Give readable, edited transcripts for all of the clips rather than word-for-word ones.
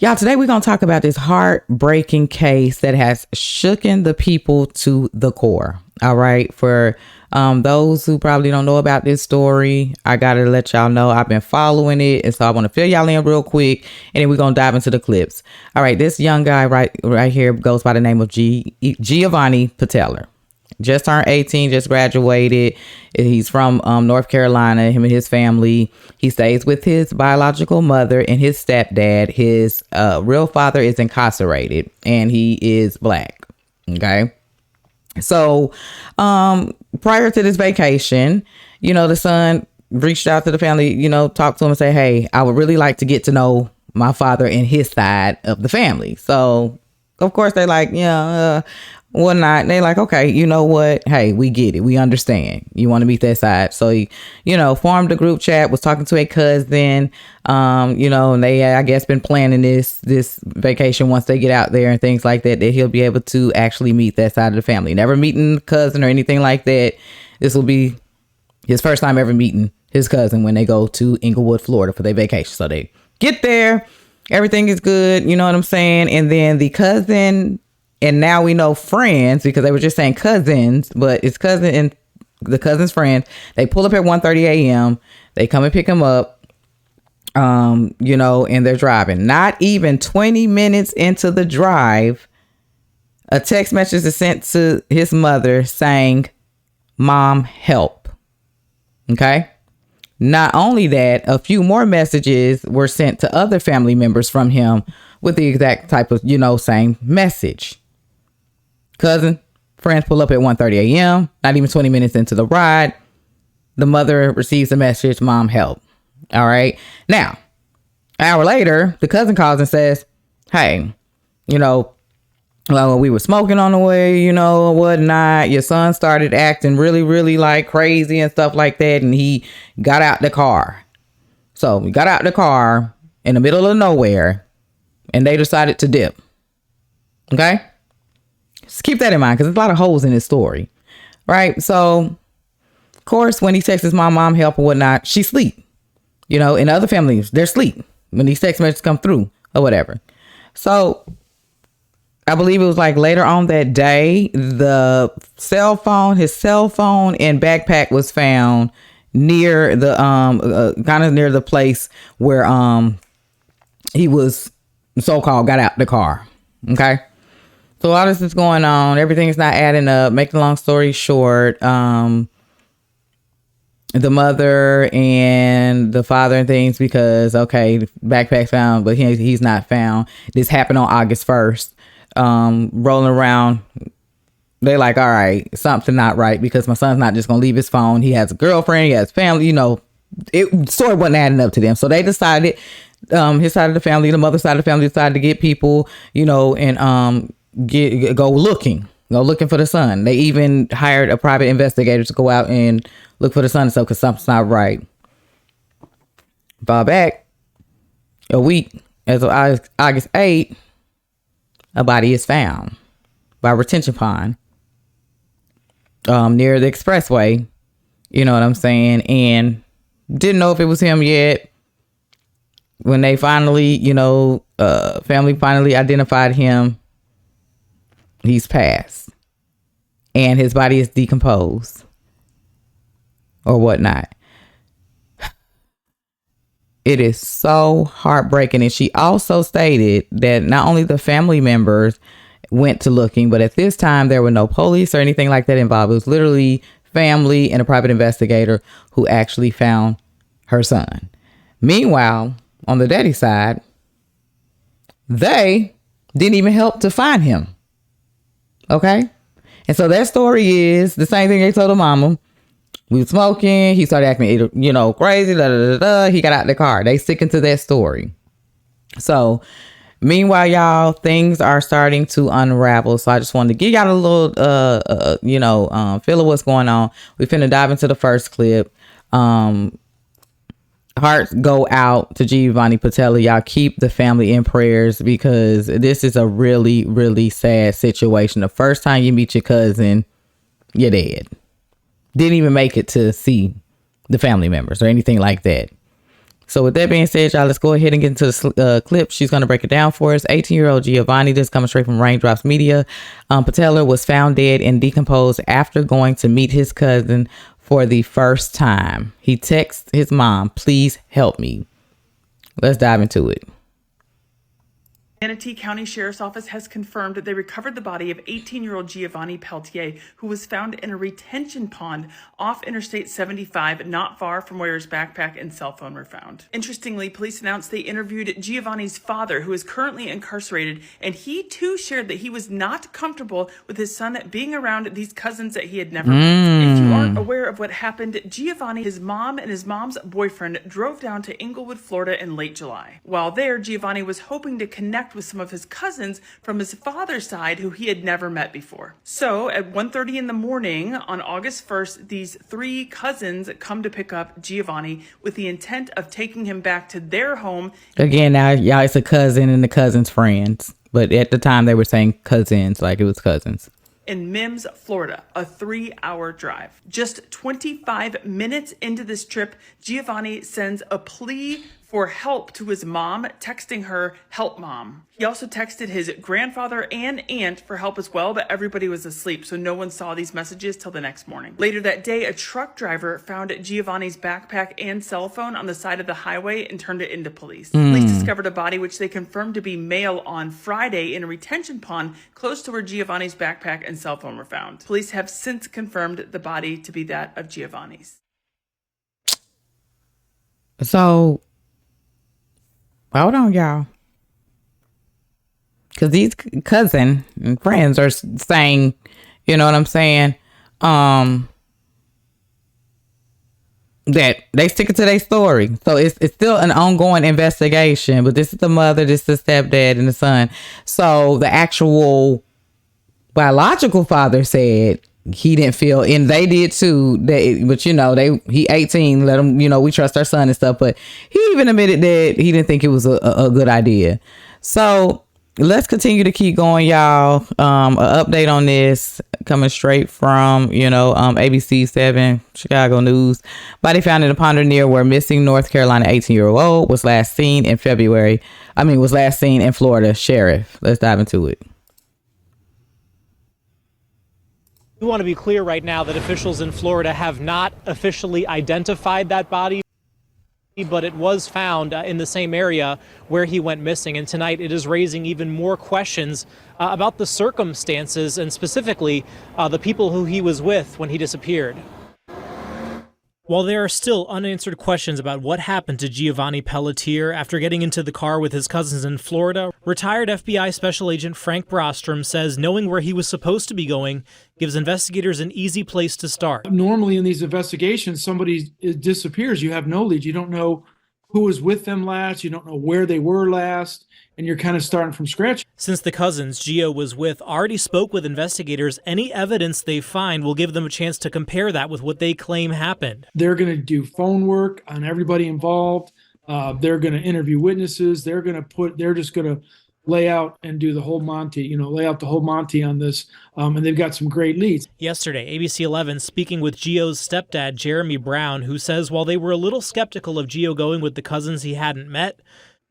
Y'all, today we're going to talk about this heartbreaking case that has shooken the people to the core. All right. For those who probably don't know about this story, I got to let y'all know I've been following it. And so I want to fill y'all in real quick. And then we're going to dive into the clips. All right. This young guy right here goes by the name of Giovanni Pelletier. Just turned 18, just graduated. He's from North Carolina, him and his family. He stays with his biological mother and his stepdad. His real father is incarcerated and he is black. Okay. So prior to this vacation, the son reached out to the family, talked to him and say, hey, I would really like to get to know my father and his side of the family. So, of course, they're like, whatnot. They like, okay, you know what? Hey, we get it. We understand. You want to meet that side. So he, formed a group chat, was talking to a cousin, and they, I guess, been planning this vacation once they get out there and things like that he'll be able to actually meet that side of the family. Never meeting cousin or anything like that. This will be his first time ever meeting his cousin when they go to Inglewood, Florida for their vacation. So they get there. Everything is good. You know what I'm saying? And then the cousin, and now we know friends, because they were just saying cousins, but it's cousin and the cousin's friend. They pull up at 1:30 a.m. They come and pick him up, and they're driving. Not even 20 minutes into the drive, a text message is sent to his mother saying, "Mom, help." Okay. Not only that, a few more messages were sent to other family members from him with the exact type of, same message. Cousin, friends pull up at 1:30 a.m. Not even 20 minutes into the ride, the mother receives a message, "Mom, help." All right. Now, an hour later, the cousin calls and says, "Hey, well, we were smoking on the way, whatnot. Your son started acting really, really like crazy and stuff like that. And he got out the car. So we got out the car in the middle of nowhere and they decided to dip." Okay. Just keep that in mind, because there's a lot of holes in this story. Right. So, of course, when he texts his mom, help or whatnot, she sleep. In other families, they're asleep when these text messages come through or whatever. So I believe it was like later on that day, his cell phone and backpack was found near the kind of near the place where he was so-called got out the car. Okay. So all this is going on. Everything is not adding up. Make the long story short, the mother and the father and things, because, okay, backpack's found, but he's not found. This happened on August 1st. Rolling around, they're like, all right, something not right, because my son's not just gonna leave his phone. He has a girlfriend, he has family, it sort of wasn't adding up to them. So they decided, his side of the family, the mother's side of the family decided to get people, and go looking for the son. They even hired a private investigator to go out and look for the son and stuff, because something's not right. Far back a week, as of August 8th, a body is found by a retention pond near the expressway. You know what I'm saying? And didn't know if it was him yet. When they finally, family finally identified him, he's passed. And his body is decomposed or whatnot. It is so heartbreaking. And she also stated that not only the family members went to looking, but at this time there were no police or anything like that involved. It was literally family and a private investigator who actually found her son. Meanwhile, on the daddy side, they didn't even help to find him. Okay. And so their story is the same thing they told the mama. We were smoking. He started acting, crazy. He got out the car. They sticking to that story. So meanwhile, y'all, things are starting to unravel. So I just wanted to give y'all a little, feel of what's going on. We finna dive into the first clip. Hearts go out to Giovanni Pelletier. Y'all keep the family in prayers, because this is a really, really sad situation. The first time you meet your cousin, you're dead. Didn't even make it to see the family members or anything like that. So with that being said, y'all, let's go ahead and get into the clip. She's going to break it down for us. 18-year-old Giovanni, this is coming straight from Raindrops Media. Pateller was found dead and decomposed after going to meet his cousin for the first time. He texts his mom, "Please help me." Let's dive into it. Manatee County Sheriff's Office has confirmed that they recovered the body of 18-year-old Giovanni Pelletier, who was found in a retention pond off Interstate 75, not far from where his backpack and cell phone were found. Interestingly, police announced they interviewed Giovanni's father, who is currently incarcerated, and he too shared that he was not comfortable with his son being around these cousins that he had never met. If you aren't aware of what happened, Giovanni, his mom, and his mom's boyfriend drove down to Inglewood, Florida in late July. While there, Giovanni was hoping to connect with some of his cousins from his father's side who he had never met before. So at 1:30 in the morning on August 1st, these three cousins come to pick up Giovanni with the intent of taking him back to their home. Again, now y'all, it's a cousin and the cousin's friends. But at the time they were saying cousins, like it was cousins. In Mims, Florida, a 3-hour drive. Just 25 minutes into this trip, Giovanni sends a plea for help to his mom, texting her, "Help, Mom." He also texted his grandfather and aunt for help as well, but everybody was asleep, so no one saw these messages till the next morning. Later that day, a truck driver found Giovanni's backpack and cell phone on the side of the highway and turned it into police. Police discovered a body which they confirmed to be male on Friday in a retention pond close to where Giovanni's backpack and cell phone were found. Police have since confirmed the body to be that of Giovanni's. So, hold on, y'all. Because these cousin and friends are saying, you know what I'm saying, that they stick it to their story. So it's still an ongoing investigation. But this is the mother, this is the stepdad, and the son. So the actual biological father said he didn't feel, and they did too, that but you know, he 18, let him, you know, we trust our son and stuff, but he even admitted that he didn't think it was a good idea. So let's continue to keep going, y'all. An update on this coming straight from, you know, ABC 7 Chicago News. Body found in a pond near where missing North Carolina 18-year-old was last seen in Florida. Sheriff, let's dive into it. We want to be clear right now that officials in Florida have not officially identified that body, but it was found in the same area where he went missing. And tonight it is raising even more questions about the circumstances and specifically the people who he was with when he disappeared. While there are still unanswered questions about what happened to Giovanni Pelletier after getting into the car with his cousins in Florida, retired FBI Special Agent Frank Brostrom says knowing where he was supposed to be going gives investigators an easy place to start. Normally in these investigations, somebody disappears. You have no leads. You don't know who was with them last. You don't know where they were last. And you're kind of starting from scratch. Since the cousins Gio was with already spoke with investigators, any evidence they find will give them a chance to compare that with what they claim happened. They're going to do phone work on everybody involved. They're going to interview witnesses. They're just going to lay out and do the whole Monty, lay out the whole Monty on this. And they've got some great leads. Yesterday, ABC 11 speaking with Gio's stepdad, Jeremy Brown, who says while they were a little skeptical of Gio going with the cousins he hadn't met,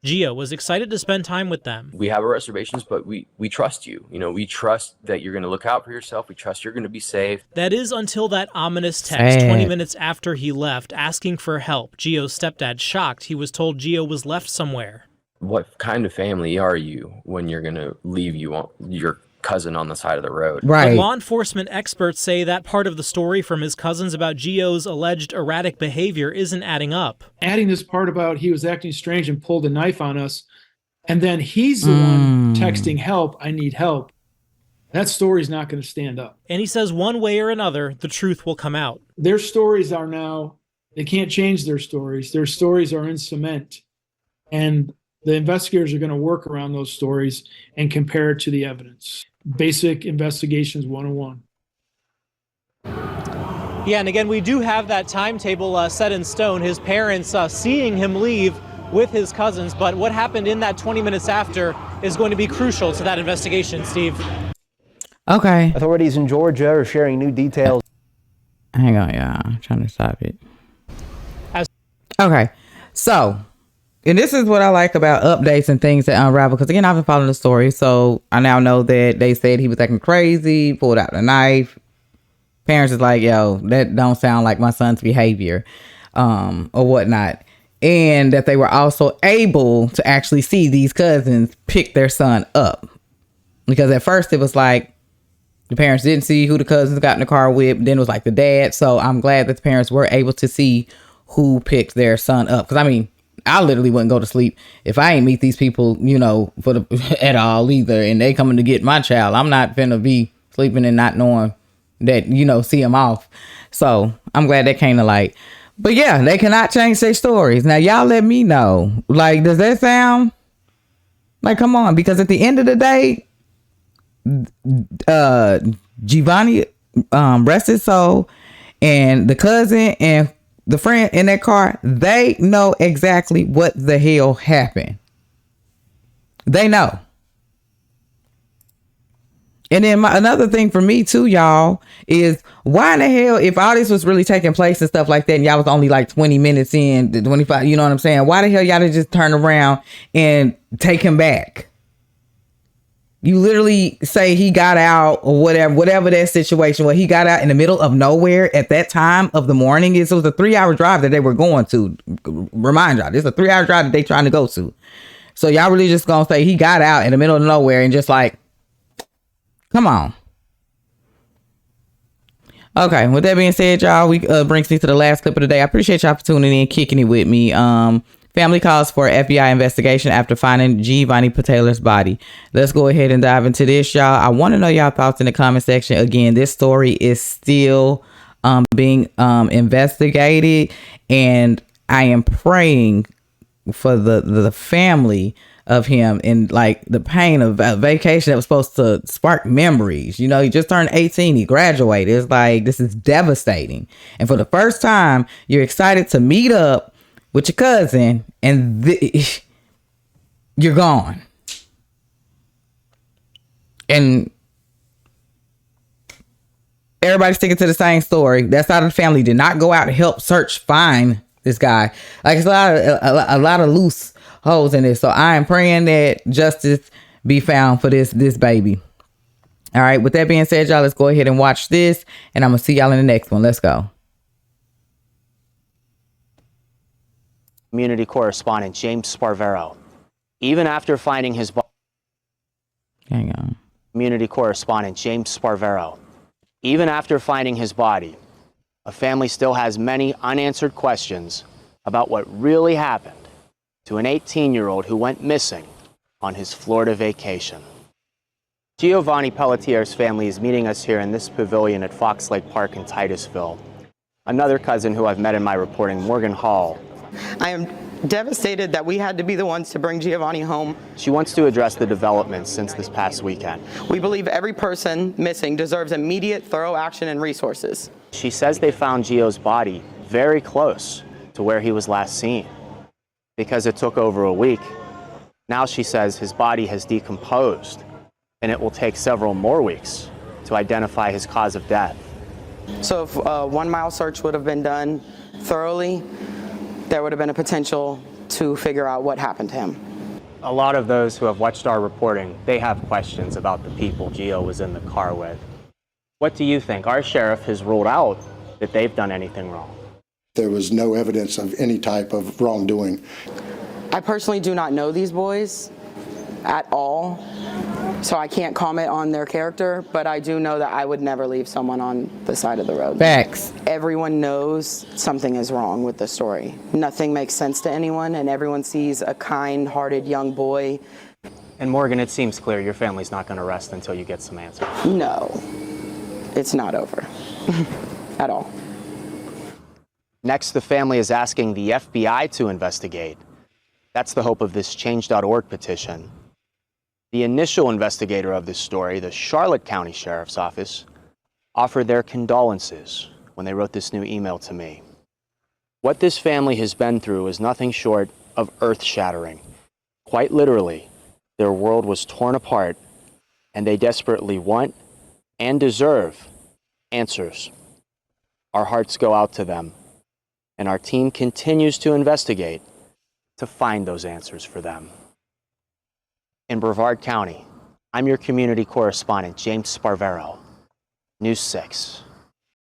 Gio was excited to spend time with them. We have our reservations, but we trust you. We trust that you're going to look out for yourself. We trust you're going to be safe. That is until that ominous text 20 minutes after he left, asking for help. Gio's stepdad shocked he was told Gio was left somewhere. What kind of family are you when you're going to leave your cousin on the side of the road? Right. But law enforcement experts say that part of the story from his cousins about Gio's alleged erratic behavior isn't adding up. Adding this part about he was acting strange and pulled a knife on us, and then he's the one texting help, I need help. That story's not going to stand up. And he says one way or another, the truth will come out. Their stories are now, they can't change their stories. Their stories are in cement. And the investigators are going to work around those stories and compare it to the evidence. Basic investigations 101. Yeah, and again, we do have that timetable set in stone. His parents seeing him leave with his cousins, but what happened in that 20 minutes after is going to be crucial to that investigation, Steve. Okay. Authorities in Georgia are sharing new details. Hang on, y'all. I'm trying to stop it. Okay. So And this is what I like about updates and things that unravel. Because again, I've been following the story, so I now know that they said he was acting crazy, pulled out the knife. Parents is like, yo, that don't sound like my son's behavior, or whatnot. And that they were also able to actually see these cousins pick their son up. Because at first it was like the parents didn't see who the cousins got in the car with. Then it was like the dad. So I'm glad that the parents were able to see who picked their son up. Because I mean, I literally wouldn't go to sleep if I ain't meet these people, you know, for the at all either. And they coming to get my child. I'm not finna be sleeping and not knowing that, you know, see them off. So I'm glad that came to light. But yeah, they cannot change their stories. Now y'all let me know. Like, does that sound like, come on? Because at the end of the day, Giovanni, rest his soul, and the cousin and the friend in that car, they know exactly what the hell happened. They know. And then another thing for me too, y'all, is why in the hell, if all this was really taking place and stuff like that, and y'all was only like 20 minutes in, 25, you know what I'm saying? Why the hell y'all didn't just turn around and take him back? You literally say he got out or whatever that situation was. He got out in the middle of nowhere at that time of the morning. It was a 3-hour drive that they were going to. Remind y'all, this is a 3-hour drive that they trying to go to. So y'all really just gonna say he got out in the middle of nowhere and just like, come on. Okay, with that being said, y'all, we brings me to the last clip of the day. I appreciate y'all for tuning in, kicking it with me. Family calls for FBI investigation after finding Giovanni Pelletier's body. Let's go ahead and dive into this, y'all. I want to know y'all thoughts in the comment section. Again, this story is still being investigated, and I am praying for the family of him and like the pain of a vacation that was supposed to spark memories. You know, he just turned 18, he graduated. It's like, this is devastating. And for the first time, you're excited to meet up with your cousin and you're gone. And everybody's sticking to the same story. That side of the family did not go out to help find this guy. Like, it's a lot of loose holes in this. So I am praying that justice be found for this baby. All right. With that being said, y'all, let's go ahead and watch this, and I'm gonna see y'all in the next one. Let's go. Community correspondent James Sparvero. Even after finding his body, Hang on. community correspondent James Sparvero. Even after finding his body, a family still has many unanswered questions about what really happened to an 18-year-old who went missing on his Florida vacation. Giovanni Pelletier's family is meeting us here in this pavilion at Fox Lake Park in Titusville. Another cousin who I've met in my reporting, Morgan Hall. I am devastated that we had to be the ones to bring Giovanni home. She wants to address the developments since this past weekend. We believe every person missing deserves immediate, thorough action and resources. She says they found Gio's body very close to where he was last seen. Because it took over a week, now she says his body has decomposed, and it will take several more weeks to identify his cause of death. So if a 1 mile search would have been done thoroughly, there would have been a potential to figure out what happened to him. A lot of those who have watched our reporting, they have questions about the people Gio was in the car with. What do you think? Our sheriff has ruled out that they've done anything wrong. There was no evidence of any type of wrongdoing. I personally do not know these boys at all, so I can't comment on their character, but I do know that I would never leave someone on the side of the road. Facts. Everyone knows something is wrong with the story. Nothing makes sense to anyone, and everyone sees a kind-hearted young boy. And Morgan, it seems clear your family's not going to rest until you get some answers. No, it's not over at all. Next, the family is asking the FBI to investigate. That's the hope of this Change.org petition. The initial investigator of this story, the Charlotte County Sheriff's Office, offered their condolences when they wrote this new email to me. What this family has been through is nothing short of earth-shattering. Quite literally, their world was torn apart, and they desperately want and deserve answers. Our hearts go out to them, and our team continues to investigate to find those answers for them. In Brevard County, I'm your community correspondent, James Sparvero, News 6.